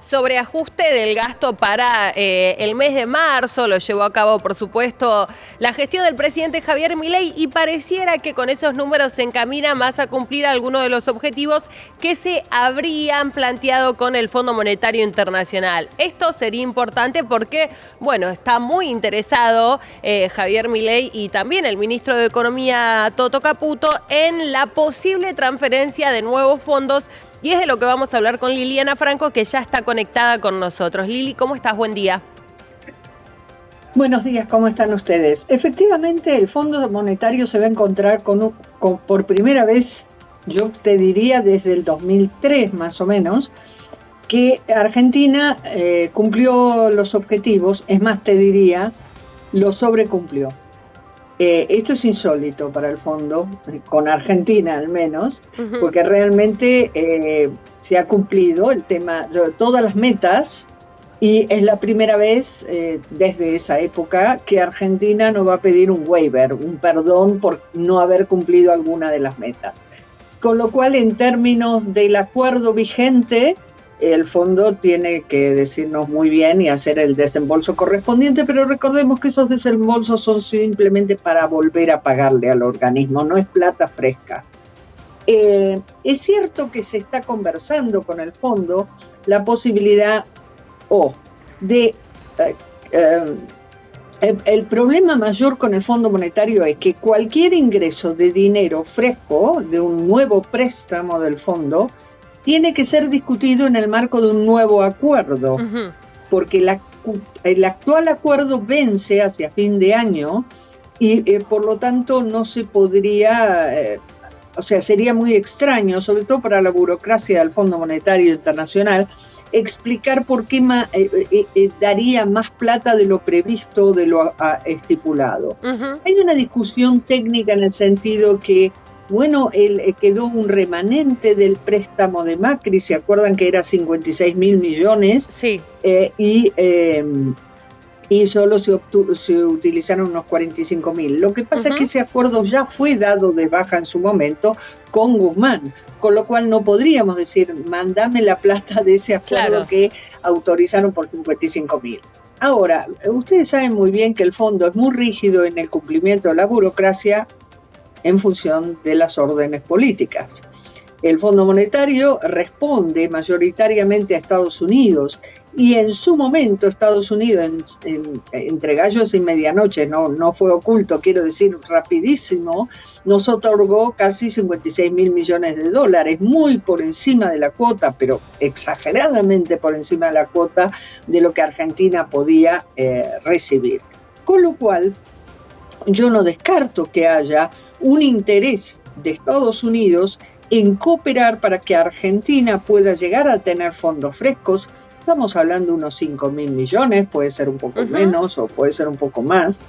sobreajuste del gasto para el mes de marzo. Lo llevó a cabo, por supuesto, la gestión del presidente Javier Milei y pareciera que con esos números se encamina más a cumplir algunos de los objetivos que se habrían planteado con el Fondo Monetario Internacional. Esto sería importante porque, bueno, está muy interesado Javier Milei y también el ministro de Economía, Toto Caputo, en la posible transferencia de nuevos fondos. Y es de lo que vamos a hablar con Liliana Franco, que ya está conectada con nosotros. Lili, ¿cómo estás? Buen día. Buenos días, ¿cómo están ustedes? Efectivamente, el Fondo Monetario se va a encontrar por primera vez, yo te diría desde el 2003 más o menos, que Argentina cumplió los objetivos, es más, te diría, lo sobrecumplió. Esto es insólito para el fondo, con Argentina al menos, porque realmente se ha cumplido el tema, todas las metas, y es la primera vez desde esa época que Argentina no va a pedir un waiver, un perdón por no haber cumplido alguna de las metas. Con lo cual, en términos del acuerdo vigente, el fondo tiene que decirnos muy bien y hacer el desembolso correspondiente, pero recordemos que esos desembolsos son simplemente para volver a pagarle al organismo, no es plata fresca. Es cierto que se está conversando con el fondo la posibilidad de... el problema mayor con el Fondo Monetario es que cualquier ingreso de dinero fresco, de un nuevo préstamo del fondo, tiene que ser discutido en el marco de un nuevo acuerdo, porque el actual acuerdo vence hacia fin de año y por lo tanto no se podría, sería muy extraño, sobre todo para la burocracia del Fondo Monetario Internacional, explicar por qué daría más plata de lo previsto, de lo estipulado. Hay una discusión técnica en el sentido que quedó un remanente del préstamo de Macri, ¿se acuerdan que era 56.000 millones? Sí. Y solo se utilizaron unos 45.000. Lo que pasa es que ese acuerdo ya fue dado de baja en su momento con Guzmán, con lo cual no podríamos decir, mándame la plata de ese acuerdo que autorizaron por 55.000. Ahora, ustedes saben muy bien que el fondo es muy rígido en el cumplimiento de la burocracia en función de las órdenes políticas. El Fondo Monetario responde mayoritariamente a Estados Unidos y en su momento Estados Unidos, entre gallos y medianoche, no fue oculto, quiero decir rapidísimo, nos otorgó casi 56.000 millones de dólares, muy por encima de la cuota, pero exageradamente por encima de la cuota de lo que Argentina podía recibir. Con lo cual, yo no descarto que haya un interés de Estados Unidos en cooperar para que Argentina pueda llegar a tener fondos frescos. Estamos hablando de unos 5.000 millones, puede ser un poco menos o puede ser un poco más,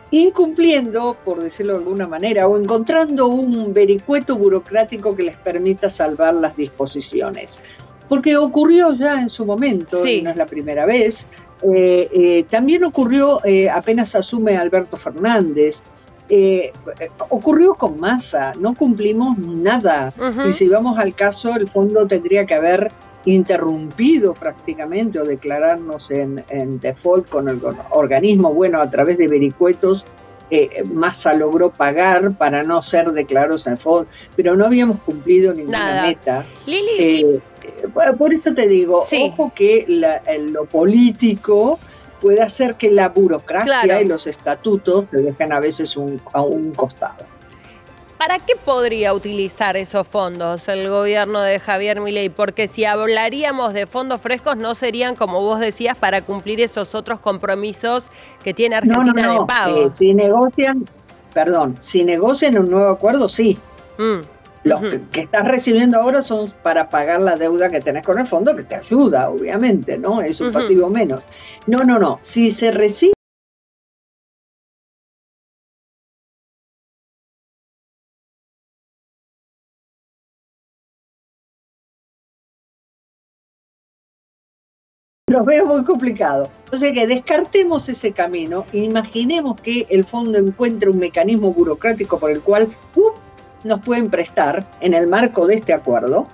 incumpliendo, por decirlo de alguna manera, o encontrando un vericueto burocrático que les permita salvar las disposiciones. Porque ocurrió ya en su momento, y no es la primera vez, también ocurrió apenas asume Alberto Fernández. Ocurrió con Massa, no cumplimos nada. Y si vamos al caso, el fondo tendría que haber interrumpido prácticamente o declararnos en default con el organismo. Bueno, a través de vericuetos Massa logró pagar para no ser declarados en default, pero no habíamos cumplido ninguna meta. Lili, por eso te digo, ojo que lo político puede hacer que la burocracia y los estatutos se dejen a veces a un costado. ¿Para qué podría utilizar esos fondos el gobierno de Javier Milei? Porque si hablaríamos de fondos frescos, no serían, como vos decías, para cumplir esos otros compromisos que tiene Argentina de pago. Si negocian un nuevo acuerdo, sí. Los que estás recibiendo ahora son para pagar la deuda que tenés con el fondo, que te ayuda, obviamente, ¿no? Es un pasivo menos. No. Si se recibe lo veo muy complicado. O sea que descartemos ese camino, imaginemos que el fondo encuentre un mecanismo burocrático por el cual nos pueden prestar en el marco de este acuerdo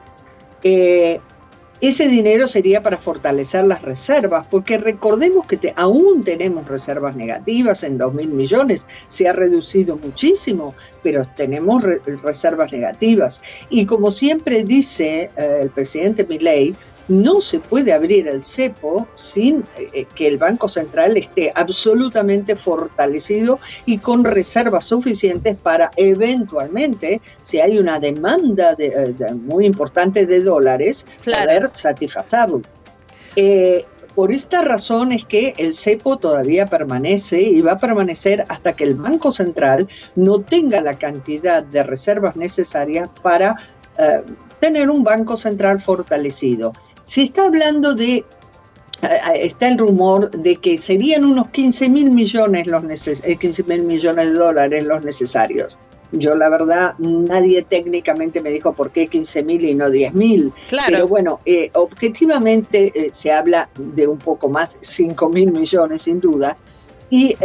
ese dinero sería para fortalecer las reservas, porque recordemos que aún tenemos reservas negativas en 2.000 millones, se ha reducido muchísimo, pero tenemos reservas negativas. Y como siempre dice el presidente Milei, no se puede abrir el cepo sin que el Banco Central esté absolutamente fortalecido y con reservas suficientes para eventualmente, si hay una demanda muy importante de dólares, poder satisfacerlo. Por esta razón es que el cepo todavía permanece y va a permanecer hasta que el Banco Central no tenga la cantidad de reservas necesarias para tener un Banco Central fortalecido. Se está hablando está el rumor de que serían unos 15.000 millones de dólares los necesarios. Yo la verdad, nadie técnicamente me dijo por qué 15.000 y no 10.000. Claro. Pero bueno, objetivamente se habla de un poco más, 5.000 millones sin duda. Y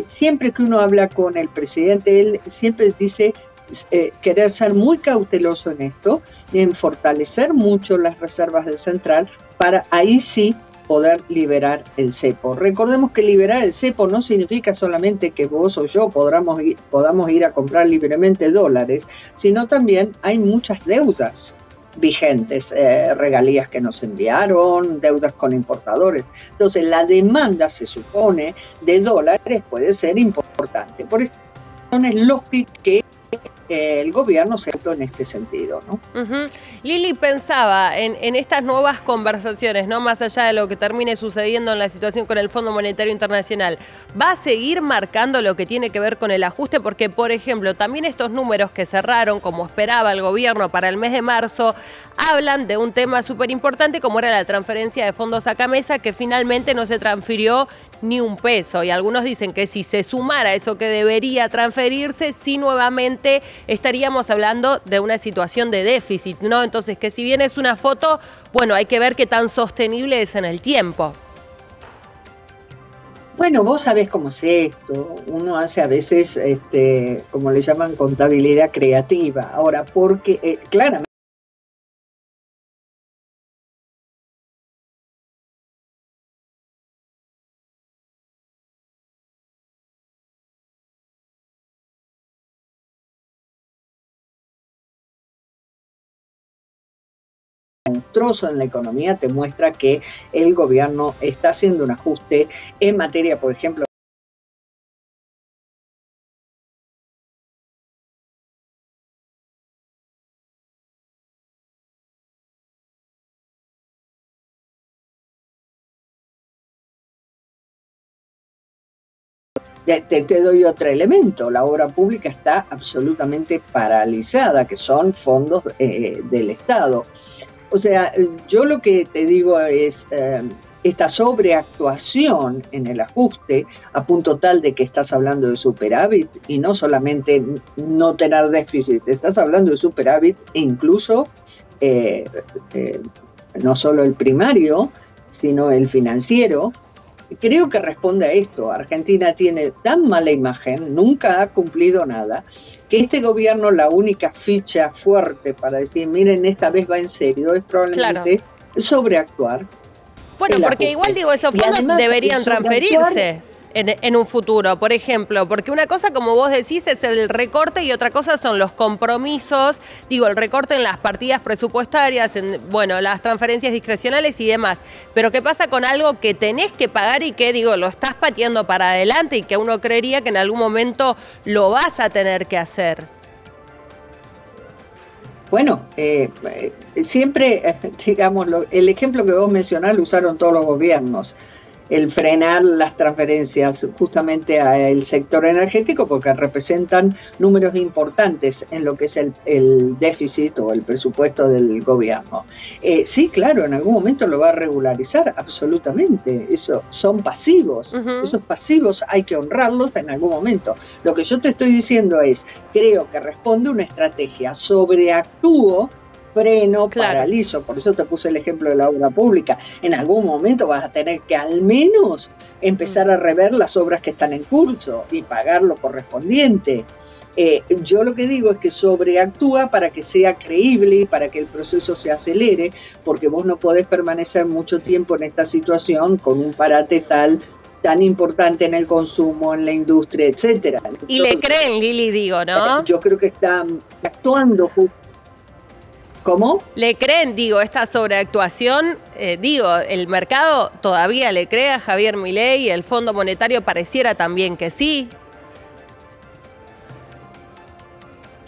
siempre que uno habla con el presidente, él siempre dice querer ser muy cauteloso en esto, en fortalecer mucho las reservas del central para ahí sí poder liberar el cepo. Recordemos que liberar el cepo no significa solamente que vos o yo podamos ir a comprar libremente dólares, sino también hay muchas deudas vigentes, regalías que nos enviaron, deudas con importadores. Entonces la demanda, se supone, de dólares puede ser importante. Por eso es lógico que el gobierno se actuó en este sentido, ¿no? Lili, pensaba en estas nuevas conversaciones, ¿no? Más allá de lo que termine sucediendo en la situación con el Fondo Monetario Internacional, ¿va a seguir marcando lo que tiene que ver con el ajuste? Porque, por ejemplo, también estos números que cerraron, como esperaba el gobierno para el mes de marzo, hablan de un tema súper importante como era la transferencia de fondos a Camesa, que finalmente no se transfirió ni un peso. Y algunos dicen que si se sumara eso que debería transferirse, sí nuevamente estaríamos hablando de una situación de déficit, ¿no? Entonces, que si bien es una foto, bueno, hay que ver qué tan sostenible es en el tiempo. Bueno, vos sabés cómo es esto. Uno hace a veces, como le llaman, contabilidad creativa. Ahora, porque claramente monstruoso en la economía te muestra que el gobierno está haciendo un ajuste en materia, por ejemplo, te doy otro elemento. La obra pública está absolutamente paralizada, que son fondos del Estado. O sea, yo lo que te digo es esta sobreactuación en el ajuste a punto tal de que estás hablando de superávit y no solamente no tener déficit, estás hablando de superávit e incluso no solo el primario, sino el financiero. Creo que responde a esto. Argentina tiene tan mala imagen, nunca ha cumplido nada, que este gobierno, la única ficha fuerte para decir, miren, esta vez va en serio, es probablemente sobreactuar. Bueno, porque igual digo, esos fondos deberían transferirse en un futuro, por ejemplo, porque una cosa, como vos decís, es el recorte y otra cosa son los compromisos, digo, el recorte en las partidas presupuestarias, bueno, las transferencias discrecionales y demás. Pero ¿qué pasa con algo que tenés que pagar y que, digo, lo estás pateando para adelante y que uno creería que en algún momento lo vas a tener que hacer? Bueno, siempre, digamos, el ejemplo que vos mencionás lo usaron todos los gobiernos. El frenar las transferencias justamente al sector energético porque representan números importantes en lo que es el déficit o el presupuesto del gobierno. Sí, claro, en algún momento lo va a regularizar, absolutamente. Eso son pasivos. Esos pasivos hay que honrarlos en algún momento. Lo que yo te estoy diciendo es, creo que responde una estrategia, sobreactúo, freno, paralizo. Por eso te puse el ejemplo de la obra pública. En algún momento vas a tener que al menos empezar a rever las obras que están en curso y pagar lo correspondiente. Yo lo que digo es que sobreactúa para que sea creíble y para que el proceso se acelere, porque vos no podés permanecer mucho tiempo en esta situación con un parate tan importante en el consumo, en la industria, etcétera. Entonces, y le creen, Lili, digo, ¿no? Yo creo que está actuando. ¿Cómo? Le creen, digo, esta sobreactuación, el mercado todavía le cree a Javier Milei y el Fondo Monetario pareciera también que sí.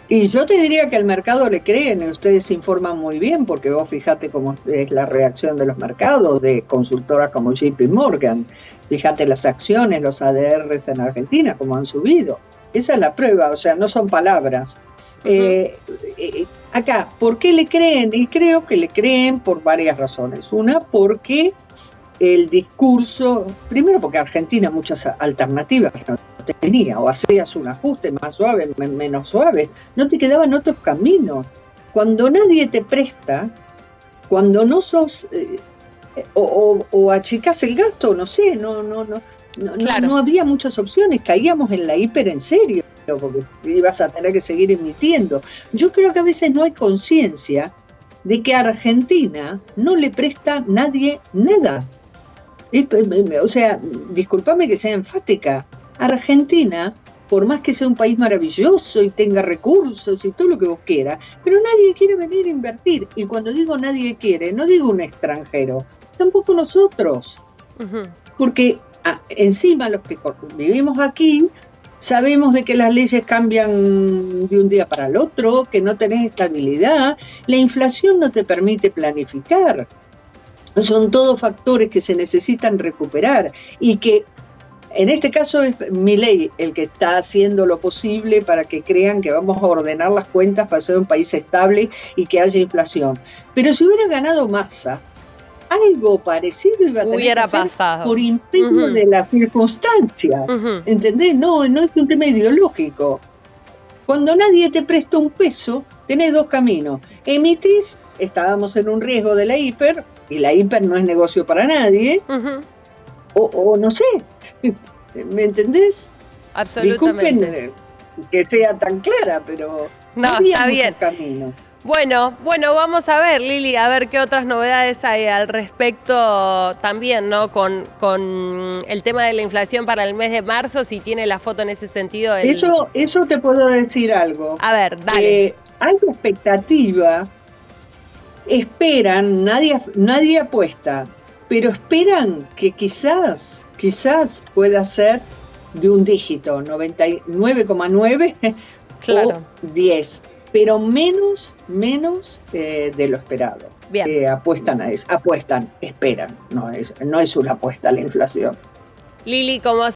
Y yo te diría que al mercado le creen, ustedes se informan muy bien, porque vos fíjate cómo es la reacción de los mercados, de consultoras como JP Morgan, fíjate las acciones, los ADRs en Argentina, cómo han subido. Esa es la prueba, o sea, no son palabras. Acá, ¿por qué le creen? Y creo que le creen por varias razones. Una, porque el discurso, primero porque Argentina muchas alternativas no tenía, o hacías un ajuste más suave, menos suave, no te quedaban otros caminos. Cuando nadie te presta, cuando no sos, o achicás el gasto, no sé, Claro. no había muchas opciones, caíamos en la hiper en serio, porque ibas a tener que seguir emitiendo. Yo creo que a veces no hay conciencia de que a Argentina no le presta nadie nada. O sea, discúlpame que sea enfática, Argentina, por más que sea un país maravilloso y tenga recursos y todo lo que vos quieras, pero nadie quiere venir a invertir. Y cuando digo nadie quiere, no digo un extranjero, tampoco nosotros. Porque encima los que vivimos aquí sabemos de que las leyes cambian de un día para el otro, que no tenés estabilidad, la inflación no te permite planificar. Son todos factores que se necesitan recuperar y que en este caso es Milei el que está haciendo lo posible para que crean que vamos a ordenar las cuentas para ser un país estable y que haya inflación. Pero si hubiera ganado Massa, algo parecido iba a tener que hacer por imperio de las circunstancias. ¿Entendés? No es un tema ideológico. Cuando nadie te presta un peso, tenés dos caminos. Emitís, estábamos en un riesgo de la hiper, y la hiper no es negocio para nadie, o no sé, ¿me entendés? Absolutamente. Disculpen que sea tan clara, pero no está bien. Camino. Bueno, vamos a ver, Lili, a ver qué otras novedades hay al respecto también, ¿no? Con el tema de la inflación para el mes de marzo, si tiene la foto en ese sentido. Eso te puedo decir algo. A ver, dale. Hay expectativa, esperan, nadie apuesta, pero esperan que quizás pueda ser de un dígito, 99,9 claro. o 10. Pero menos de lo esperado. Bien. Apuestan a eso, esperan, no es una apuesta a la inflación. Lili, como